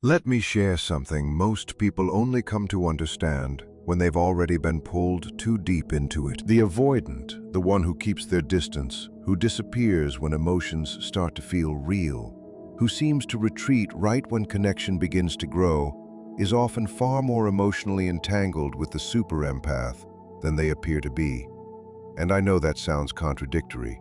Let me share something most people only come to understand when they've already been pulled too deep into it. The avoidant, the one who keeps their distance, who disappears when emotions start to feel real, who seems to retreat right when connection begins to grow, is often far more emotionally entangled with the super empath than they appear to be. And I know that sounds contradictory.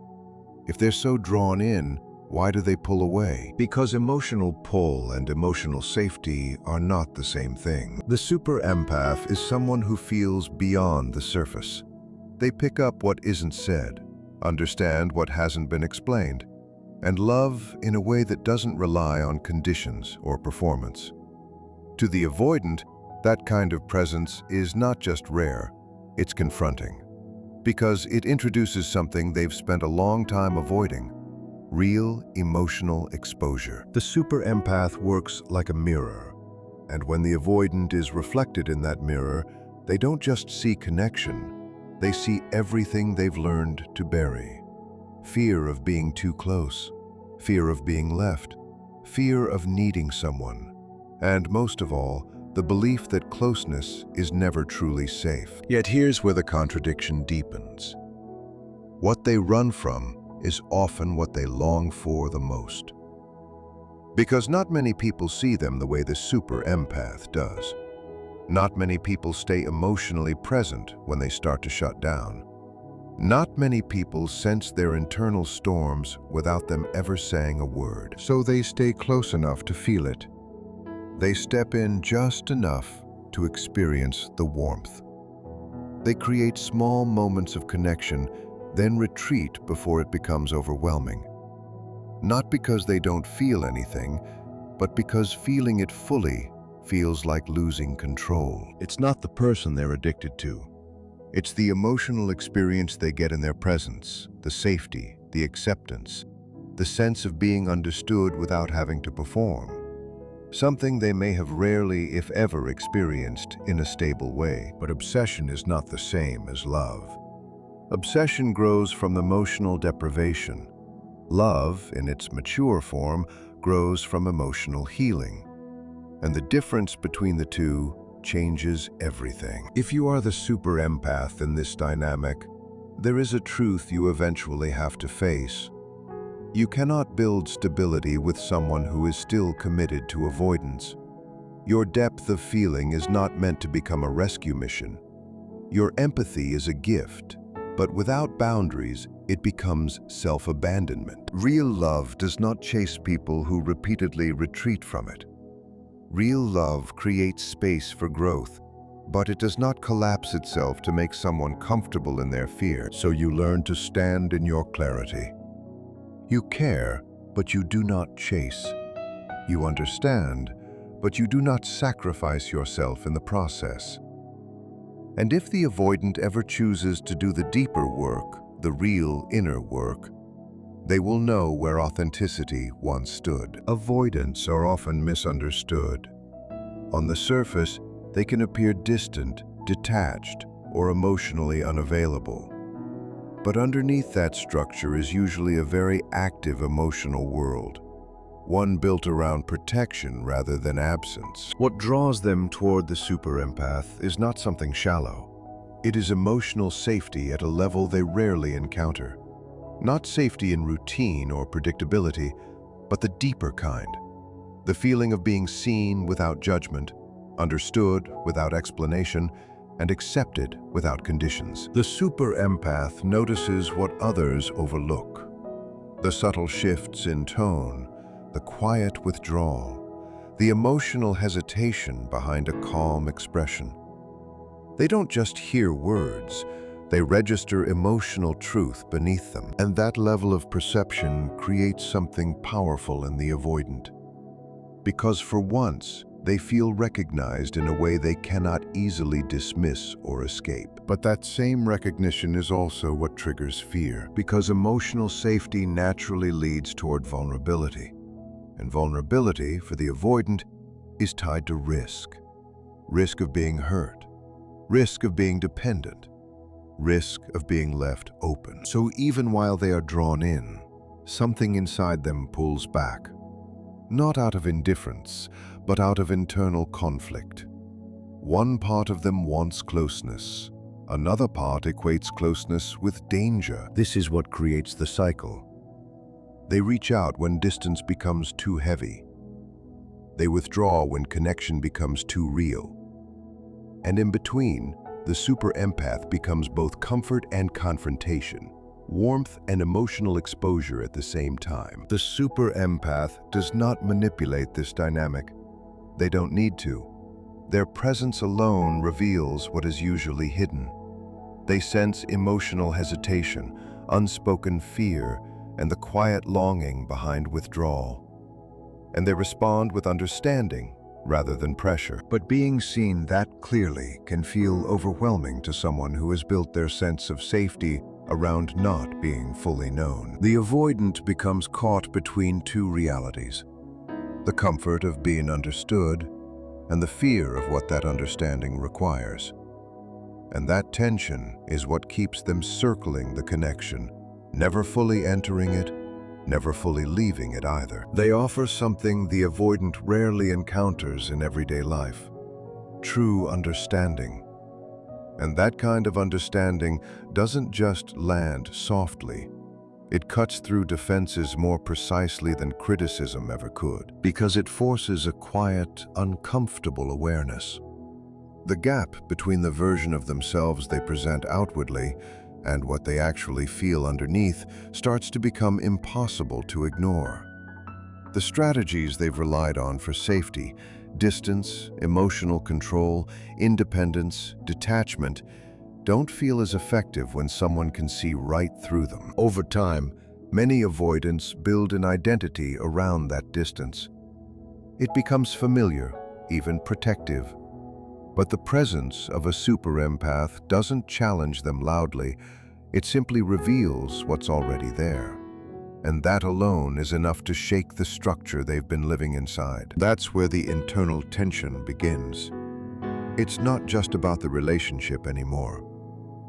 If they're so drawn in, why do they pull away? Because emotional pull and emotional safety are not the same thing. The super empath is someone who feels beyond the surface. They pick up what isn't said, understand what hasn't been explained, and love in a way that doesn't rely on conditions or performance. To the avoidant, that kind of presence is not just rare, it's confronting. Because it introduces something they've spent a long time avoiding: real emotional exposure. The super empath works like a mirror, and when the avoidant is reflected in that mirror, they don't just see connection, they see everything they've learned to bury. Fear of being too close, fear of being left, fear of needing someone, and most of all, the belief that closeness is never truly safe. Yet here's where the contradiction deepens. What they run from is often what they long for the most. Because not many people see them the way the super empath does. Not many people stay emotionally present when they start to shut down. Not many people sense their internal storms without them ever saying a word. So they stay close enough to feel it. They step in just enough to experience the warmth. They create small moments of connection, then retreat before it becomes overwhelming. Not because they don't feel anything, but because feeling it fully feels like losing control. It's not the person they're addicted to. It's the emotional experience they get in their presence, the safety, the acceptance, the sense of being understood without having to perform. Something they may have rarely, if ever, experienced in a stable way. But obsession is not the same as love. Obsession grows from emotional deprivation. Love, in its mature form, grows from emotional healing. And the difference between the two changes everything. If you are the super empath in this dynamic, there is a truth you eventually have to face. You cannot build stability with someone who is still committed to avoidance. Your depth of feeling is not meant to become a rescue mission. Your empathy is a gift, but without boundaries, it becomes self-abandonment. Real love does not chase people who repeatedly retreat from it. Real love creates space for growth, but it does not collapse itself to make someone comfortable in their fear. So you learn to stand in your clarity. You care, but you do not chase. You understand, but you do not sacrifice yourself in the process. And if the avoidant ever chooses to do the deeper work, the real inner work, they will know where authenticity once stood. Avoidants are often misunderstood. On the surface, they can appear distant, detached, or emotionally unavailable. But underneath that structure is usually a very active emotional world, one built around protection rather than absence. What draws them toward the super empath is not something shallow. It is emotional safety at a level they rarely encounter. Not safety in routine or predictability, but the deeper kind. The feeling of being seen without judgment, understood without explanation, and accepted without conditions. The super empath notices what others overlook. The subtle shifts in tone, the quiet withdrawal, the emotional hesitation behind a calm expression. They don't just hear words, they register emotional truth beneath them. And that level of perception creates something powerful in the avoidant. Because for once, they feel recognized in a way they cannot easily dismiss or escape. But that same recognition is also what triggers fear, because emotional safety naturally leads toward vulnerability. And vulnerability, for the avoidant, is tied to risk. Risk of being hurt, risk of being dependent, risk of being left open. So even while they are drawn in, something inside them pulls back. Not out of indifference, but out of internal conflict. One part of them wants closeness. Another part equates closeness with danger. This is what creates the cycle. They reach out when distance becomes too heavy. They withdraw when connection becomes too real. And in between, the super empath becomes both comfort and confrontation, warmth and emotional exposure at the same time. The super empath does not manipulate this dynamic. They don't need to. Their presence alone reveals what is usually hidden. They sense emotional hesitation, unspoken fear, and the quiet longing behind withdrawal. And they respond with understanding rather than pressure. But being seen that clearly can feel overwhelming to someone who has built their sense of safety around not being fully known. The avoidant becomes caught between two realities: the comfort of being understood and the fear of what that understanding requires. And that tension is what keeps them circling the connection, never fully entering it, never fully leaving it either. They offer something the avoidant rarely encounters in everyday life: true understanding. And that kind of understanding doesn't just land softly. It cuts through defenses more precisely than criticism ever could, because it forces a quiet, uncomfortable awareness. The gap between the version of themselves they present outwardly and what they actually feel underneath starts to become impossible to ignore. The strategies they've relied on for safety, distance, emotional control, independence, detachment, don't feel as effective when someone can see right through them. Over time, many avoidants build an identity around that distance. It becomes familiar, even protective. But the presence of a super empath doesn't challenge them loudly. It simply reveals what's already there. And that alone is enough to shake the structure they've been living inside. That's where the internal tension begins. It's not just about the relationship anymore.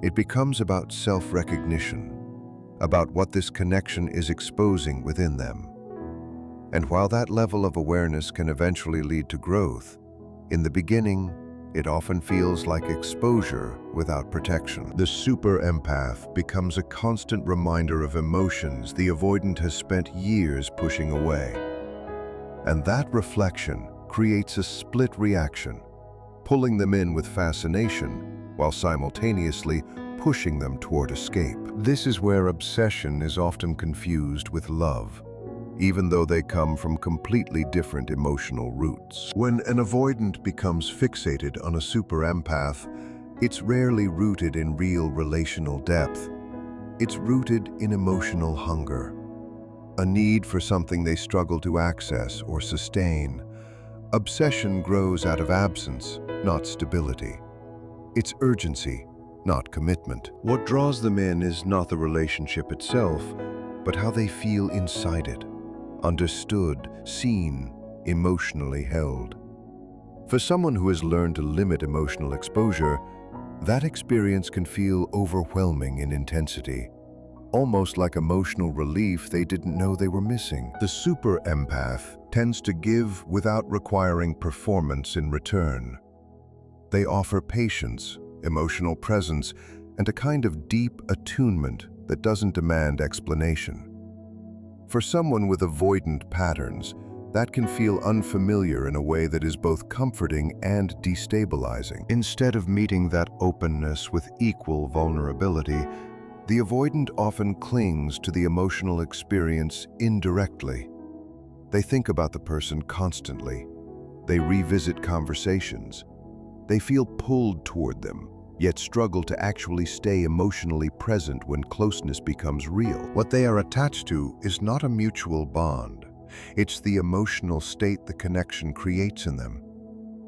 It becomes about self-recognition, about what this connection is exposing within them. And while that level of awareness can eventually lead to growth, in the beginning, it often feels like exposure without protection. The super empath becomes a constant reminder of emotions the avoidant has spent years pushing away. And that reflection creates a split reaction, pulling them in with fascination while simultaneously pushing them toward escape. This is where obsession is often confused with love, even though they come from completely different emotional roots. When an avoidant becomes fixated on a super empath, it's rarely rooted in real relational depth. It's rooted in emotional hunger, a need for something they struggle to access or sustain. Obsession grows out of absence, not stability. It's urgency, not commitment. What draws them in is not the relationship itself, but how they feel inside it. Understood, seen, emotionally held. For someone who has learned to limit emotional exposure, that experience can feel overwhelming in intensity, almost like emotional relief they didn't know they were missing. The super empath tends to give without requiring performance in return. They offer patience, emotional presence, and a kind of deep attunement that doesn't demand explanation. For someone with avoidant patterns, that can feel unfamiliar in a way that is both comforting and destabilizing. Instead of meeting that openness with equal vulnerability, the avoidant often clings to the emotional experience indirectly. They think about the person constantly. They revisit conversations. They feel pulled toward them, yet struggle to actually stay emotionally present when closeness becomes real. What they are attached to is not a mutual bond. It's the emotional state the connection creates in them,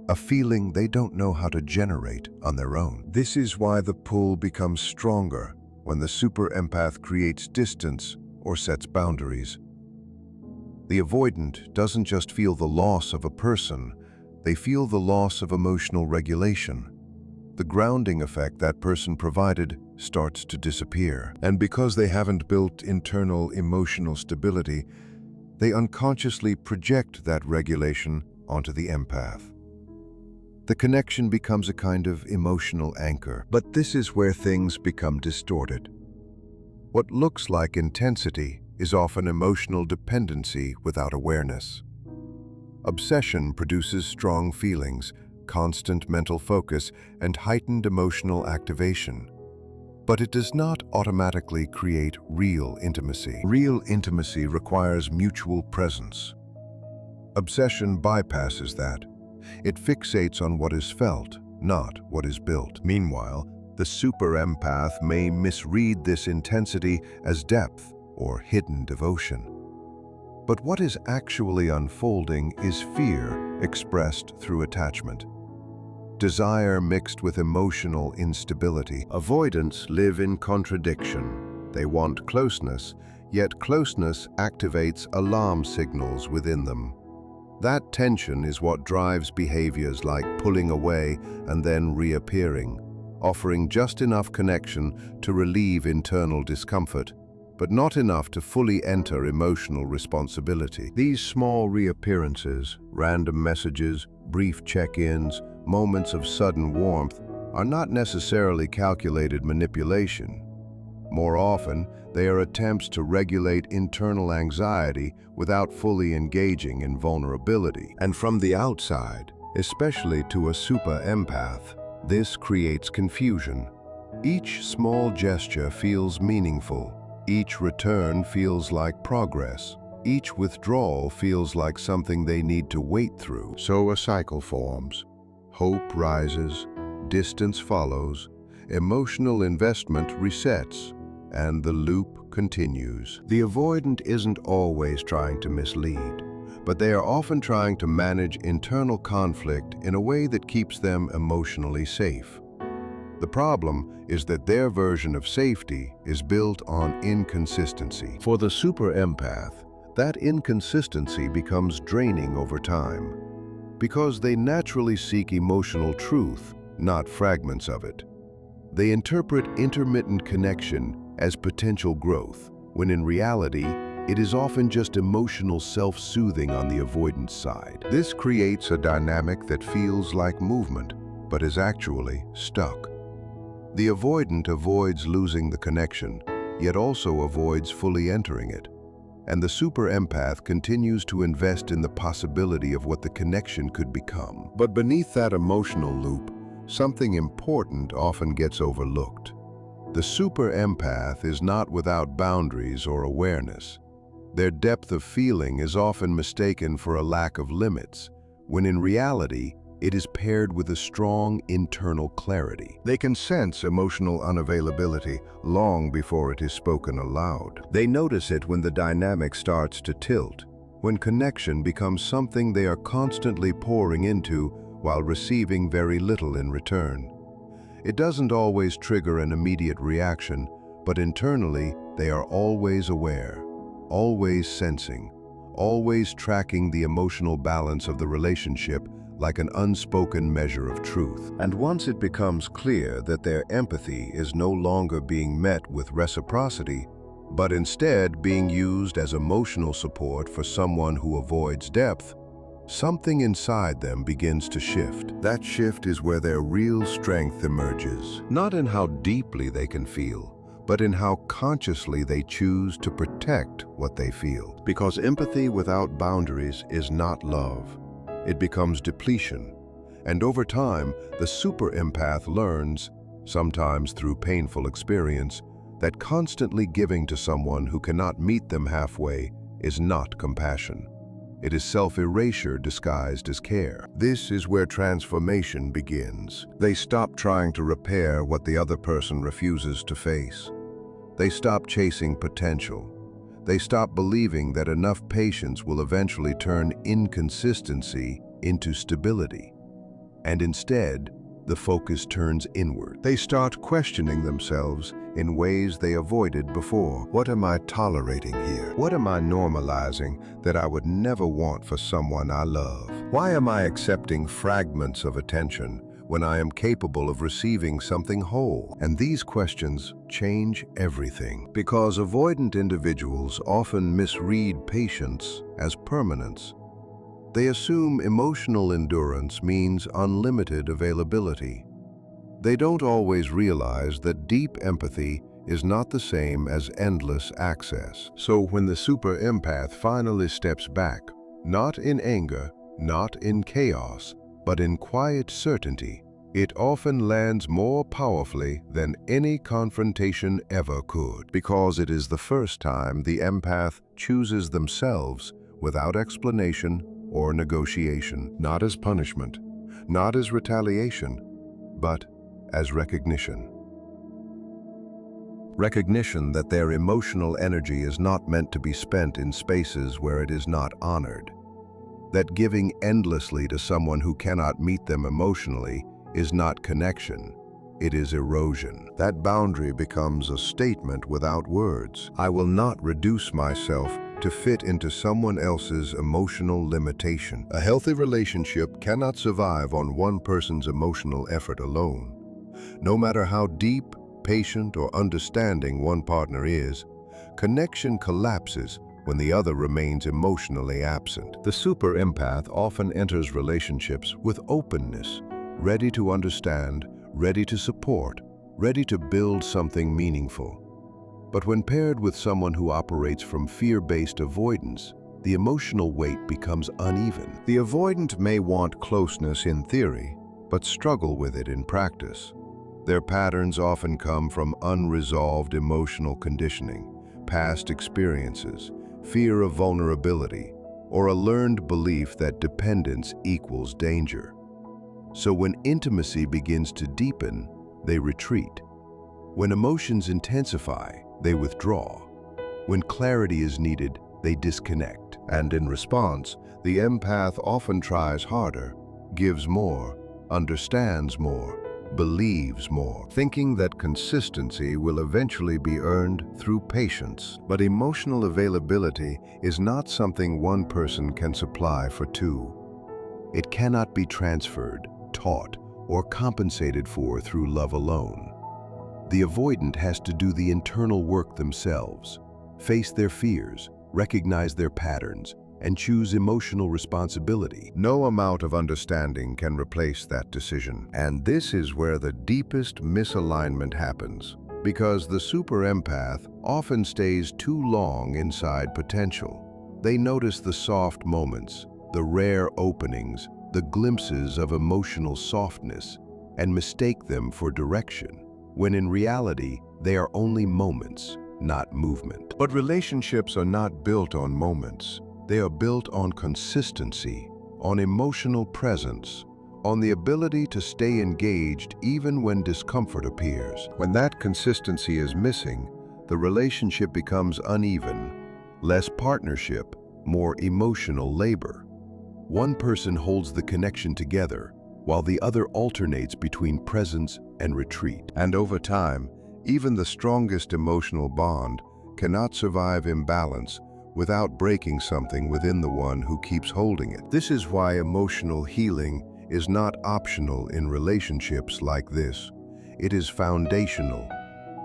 a feeling they don't know how to generate on their own. This is why the pull becomes stronger when the super empath creates distance or sets boundaries. The avoidant doesn't just feel the loss of a person, they feel the loss of emotional regulation. The grounding effect that person provided starts to disappear. And because they haven't built internal emotional stability, they unconsciously project that regulation onto the empath. The connection becomes a kind of emotional anchor, but this is where things become distorted. What looks like intensity is often emotional dependency without awareness. Obsession produces strong feelings, constant mental focus, and heightened emotional activation. But it does not automatically create real intimacy. Real intimacy requires mutual presence. Obsession bypasses that. It fixates on what is felt, not what is built. Meanwhile, the super empath may misread this intensity as depth or hidden devotion. But what is actually unfolding is fear expressed through attachment. Desire mixed with emotional instability. Avoidants live in contradiction. They want closeness, yet closeness activates alarm signals within them. That tension is what drives behaviors like pulling away and then reappearing, offering just enough connection to relieve internal discomfort, but not enough to fully enter emotional responsibility. These small reappearances, random messages, brief check-ins, moments of sudden warmth, are not necessarily calculated manipulation. More often, they are attempts to regulate internal anxiety without fully engaging in vulnerability. And from the outside, especially to a super empath, this creates confusion. Each small gesture feels meaningful. Each return feels like progress. Each withdrawal feels like something they need to wait through. So a cycle forms. Hope rises, distance follows, emotional investment resets, and the loop continues. The avoidant isn't always trying to mislead, but they are often trying to manage internal conflict in a way that keeps them emotionally safe. The problem is that their version of safety is built on inconsistency. For the super empath, that inconsistency becomes draining over time, because they naturally seek emotional truth, not fragments of it. They interpret intermittent connection as potential growth, when in reality, it is often just emotional self-soothing on the avoidance side. This creates a dynamic that feels like movement, but is actually stuck. The avoidant avoids losing the connection, yet also avoids fully entering it. And the super empath continues to invest in the possibility of what the connection could become. But beneath that emotional loop, something important often gets overlooked. The super empath is not without boundaries or awareness. Their depth of feeling is often mistaken for a lack of limits, when in reality, it is paired with a strong internal clarity. They can sense emotional unavailability long before it is spoken aloud. They notice it when the dynamic starts to tilt, when connection becomes something they are constantly pouring into while receiving very little in return. It doesn't always trigger an immediate reaction, but internally they are always aware, always sensing, always tracking the emotional balance of the relationship like an unspoken measure of truth. And once it becomes clear that their empathy is no longer being met with reciprocity, but instead being used as emotional support for someone who avoids depth, something inside them begins to shift. That shift is where their real strength emerges, not in how deeply they can feel, but in how consciously they choose to protect what they feel. Because empathy without boundaries is not love. It becomes depletion. And over time, the super empath learns, sometimes through painful experience, that constantly giving to someone who cannot meet them halfway is not compassion. It is self-erasure disguised as care. This is where transformation begins. They stop trying to repair what the other person refuses to face. They stop chasing potential. They stop believing that enough patience will eventually turn inconsistency into stability. And instead, the focus turns inward. They start questioning themselves in ways they avoided before. What am I tolerating here? What am I normalizing that I would never want for someone I love? Why am I accepting fragments of attention when I am capable of receiving something whole? And these questions change everything, because avoidant individuals often misread patience as permanence. They assume emotional endurance means unlimited availability. They don't always realize that deep empathy is not the same as endless access. So when the super empath finally steps back, not in anger, not in chaos, but in quiet certainty, it often lands more powerfully than any confrontation ever could, because it is the first time the empath chooses themselves without explanation or negotiation, not as punishment, not as retaliation, but as recognition. Recognition that their emotional energy is not meant to be spent in spaces where it is not honored. That giving endlessly to someone who cannot meet them emotionally is not connection, it is erosion. That boundary becomes a statement without words. I will not reduce myself to fit into someone else's emotional limitation. A healthy relationship cannot survive on one person's emotional effort alone. No matter how deep, patient, or understanding one partner is, connection collapses when the other remains emotionally absent. The super empath often enters relationships with openness, ready to understand, ready to support, ready to build something meaningful. But when paired with someone who operates from fear-based avoidance, the emotional weight becomes uneven. The avoidant may want closeness in theory, but struggle with it in practice. Their patterns often come from unresolved emotional conditioning, past experiences, fear of vulnerability, or a learned belief that dependence equals danger. So when intimacy begins to deepen, they retreat. When emotions intensify, they withdraw. When clarity is needed, they disconnect. And in response, the empath often tries harder, gives more, understands more, believes more, thinking that consistency will eventually be earned through patience. But emotional availability is not something one person can supply for two. It cannot be transferred, taught, or compensated for through love alone. The avoidant has to do the internal work themselves, face their fears, recognize their patterns, and choose emotional responsibility. No amount of understanding can replace that decision. And this is where the deepest misalignment happens, because the super empath often stays too long inside potential. They notice the soft moments, the rare openings, the glimpses of emotional softness, and mistake them for direction, when in reality, they are only moments, not movement. But relationships are not built on moments. They are built on consistency, on emotional presence, on the ability to stay engaged even when discomfort appears. When that consistency is missing, the relationship becomes uneven, less partnership, more emotional labor. One person holds the connection together, while the other alternates between presence and retreat. And over time, even the strongest emotional bond cannot survive imbalance without breaking something within the one who keeps holding it. This is why emotional healing is not optional in relationships like this. It is foundational.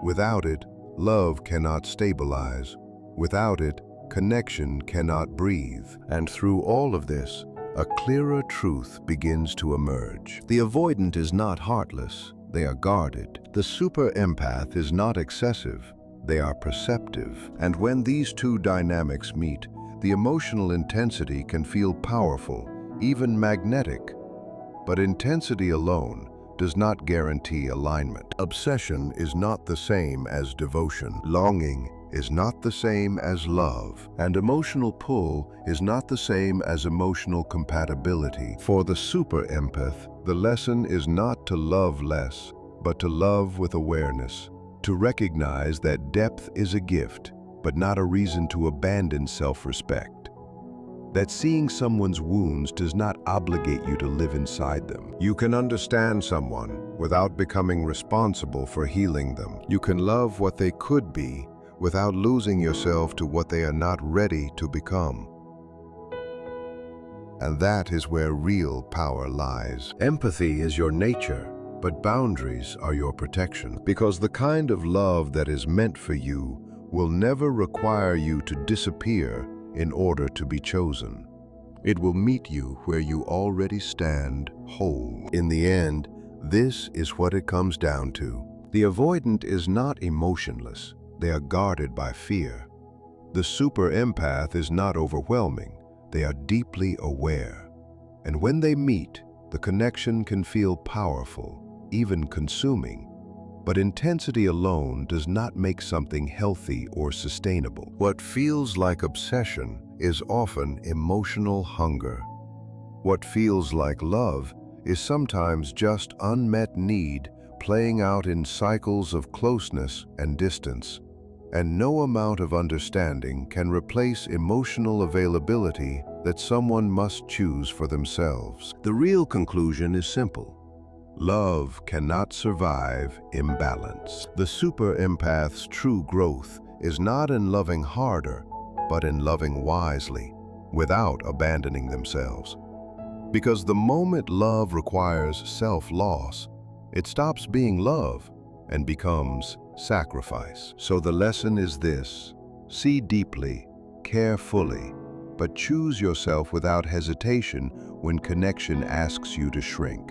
Without it, love cannot stabilize. Without it, connection cannot breathe. And through all of this, a clearer truth begins to emerge. The avoidant is not heartless. They are guarded. The super empath is not excessive. They are perceptive. And when these two dynamics meet, the emotional intensity can feel powerful, even magnetic. But intensity alone does not guarantee alignment. Obsession is not the same as devotion. Longing is not the same as love. And emotional pull is not the same as emotional compatibility. For the super empath, the lesson is not to love less, but to love with awareness. To recognize that depth is a gift, but not a reason to abandon self-respect. That seeing someone's wounds does not obligate you to live inside them. You can understand someone without becoming responsible for healing them. You can love what they could be without losing yourself to what they are not ready to become. And that is where real power lies. Empathy is your nature, but boundaries are your protection, because the kind of love that is meant for you will never require you to disappear in order to be chosen. It will meet you where you already stand, whole. In the end, this is what it comes down to. The avoidant is not emotionless. They are guarded by fear. The super empath is not overwhelming. They are deeply aware. And when they meet, the connection can feel powerful, even consuming. But intensity alone does not make something healthy or sustainable. What feels like obsession is often emotional hunger. What feels like love is sometimes just unmet need playing out in cycles of closeness and distance. And no amount of understanding can replace emotional availability that someone must choose for themselves. The real conclusion is simple. Love cannot survive imbalance. The super empath's true growth is not in loving harder, but in loving wisely, without abandoning themselves. Because the moment love requires self-loss, it stops being love and becomes sacrifice. So the lesson is this: see deeply, care fully, but choose yourself without hesitation when connection asks you to shrink.